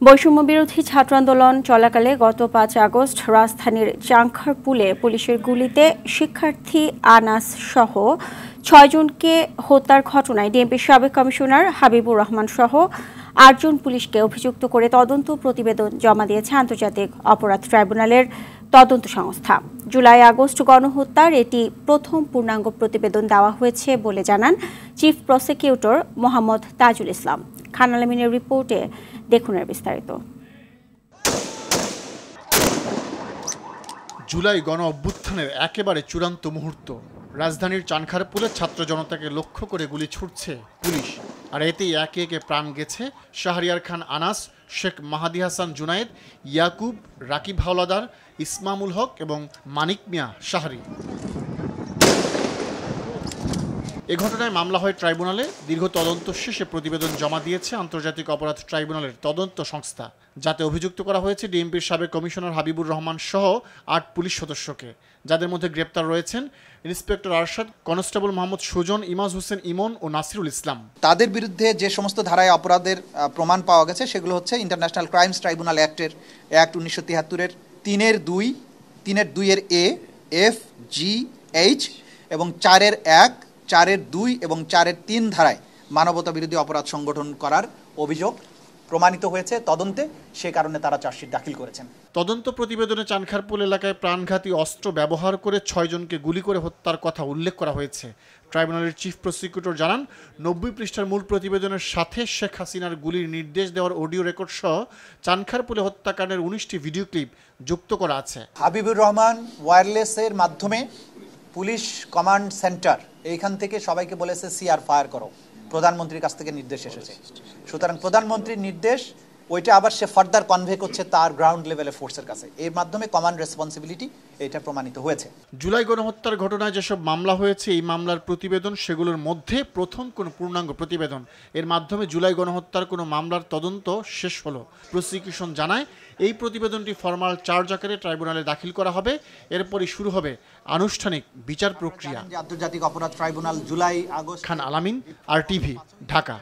বৈষম্য বিরোধী ছাত্র আন্দোলন চলাকালে গত ৫ আগস্ট রাজধানীর চাংখারপুলে পুলিশের গুলিতে শিক্ষার্থী আনাস সহ ৬ জনকে হত্যার ঘটনায় ডিএমপির সাবেক কমিশনার হাবিবুর রহমান সহ ৮ জন পুলিশকে অভিযুক্ত করে তদন্ত প্রতিবেদন জমা দিয়েছে আন্তর্জাতিক অপরাধ ট্রাইব্যুনালের তদন্ত সংস্থা। জুলাই আগস্ট গণহত্যার এটি প্রথম পূর্ণাঙ্গ প্রতিবেদন দেওয়া হয়েছে বলে জানান চিফ প্রসিকিউটর মোহাম্মদ তাজুল ইসলাম। খান আলমিনের রিপোর্টে দেখুন এর বিস্তারিত। জুলাই গণ অভ্যুত্থানের একেবারে চূড়ান্ত মুহূর্ত। রাজধানীর চানখারপুলে ছাত্র জনতাকে লক্ষ্য করে গুলি ছুটছে পুলিশ, আর এতেই একে একে প্রাণ গেছে শাহরিয়ার খান আনাস, শেখ মাহাদি হাসান জুনায়েদ, ইয়াকুব, রাকিব হাওলাদার, ইসমামুল হক এবং মানিক মিয়া শাহরি। এ ঘটনায় মামলা হয় ট্রাইব্যুনালে। দীর্ঘ তদন্ত শেষে প্রতিবেদন জমা দিয়েছে আন্তর্জাতিক অপরাধ ট্রাইব্যুনালের তদন্ত সংস্থা, যাতে অভিযুক্ত করা হয়েছে ডিএমপির সাবেক কমিশনার হাবিবুর রহমান সহ ৮ পুলিশ সদস্যকে, যাদের মধ্যে গ্রেপ্তার রয়েছেন ইন্সপেক্টর আরশাদ, কনস্টেবল মোহাম্মদ সুজন, ইমাজ হোসেন ইমন ও নাসিরুল ইসলাম। তাদের বিরুদ্ধে যে সমস্ত ধারায় অপরাধের প্রমাণ পাওয়া গেছে সেগুলো হচ্ছে ইন্টারন্যাশনাল ক্রাইমস ট্রাইব্যুনাল অ্যাক্টের অ্যাক্ট 1973-এর 3-এর 2, 3-এর 2-এর এ, এফ, জি, এইচ এবং 4-এর 1, 4-এর 2 এবং 4-এর 3 ধারায় মানবতা বিরোধী অপরাধ সংগঠন করার অভিযোগ প্রমাণিত হয়েছে তদন্তে, সে কারণে তারা চার্জশিট দাখিল করেছেন। তদন্ত প্রতিবেদনে চানখারপুল এলাকায় প্রাণঘাতী অস্ত্র ব্যবহার করে 6 জনকে গুলি করে হত্যার কথা উল্লেখ করা হয়েছে। ট্রাইব্যুনালের চিফ প্রসিকিউটর জানান, 90 পৃষ্ঠার মূল প্রতিবেদনের সাথে শেখ হাসিনার গুলির নির্দেশ দেওয়ার অডিও রেকর্ড সহ চানখারপুলে হত্যাকাণ্ডের 19টি ভিডিও ক্লিপ যুক্ত করা আছে। হাবিবুর রহমান ওয়্যারলেসের মাধ্যমে পুলিশ কমান্ড সেন্টার এইখান থেকে সবাইকে বলেছে সিআর ফায়ার করো, প্রধানমন্ত্রীর কাছ থেকে নির্দেশ এসেছে। সুতরাং প্রধানমন্ত্রীর নির্দেশ ওইটা আবার সে ফার্দার কনভে করছে তার গ্রাউন্ড লেভেলে ফোর্সের কাছে। এর মাধ্যমে কমান্ড রেসপন্সিবিলিটি এটা প্রমাণিত হয়েছে। জুলাই গণহত্যার ঘটনায় যেসব মামলা হয়েছে এই মামলার প্রতিবেদন সেগুলোর মধ্যে প্রথম কোনো পূর্ণাঙ্গ প্রতিবেদন। এর মাধ্যমে জুলাই গণহত্যার কোনো মামলার তদন্ত শেষ হলো। প্রসিকিউশন জানায় এই প্রতিবেদনটি ফরমাল চার্জ আকারে ট্রাইব্যুনালে দাখিল করা হবে। এরপরই শুরু হবে আনুষ্ঠানিক বিচার প্রক্রিয়া। আন্তর্জাতিক অপরাধ ট্রাইব্যুনাল জুলাই আগস্ট। খান আলামিন, RTV, ঢাকা।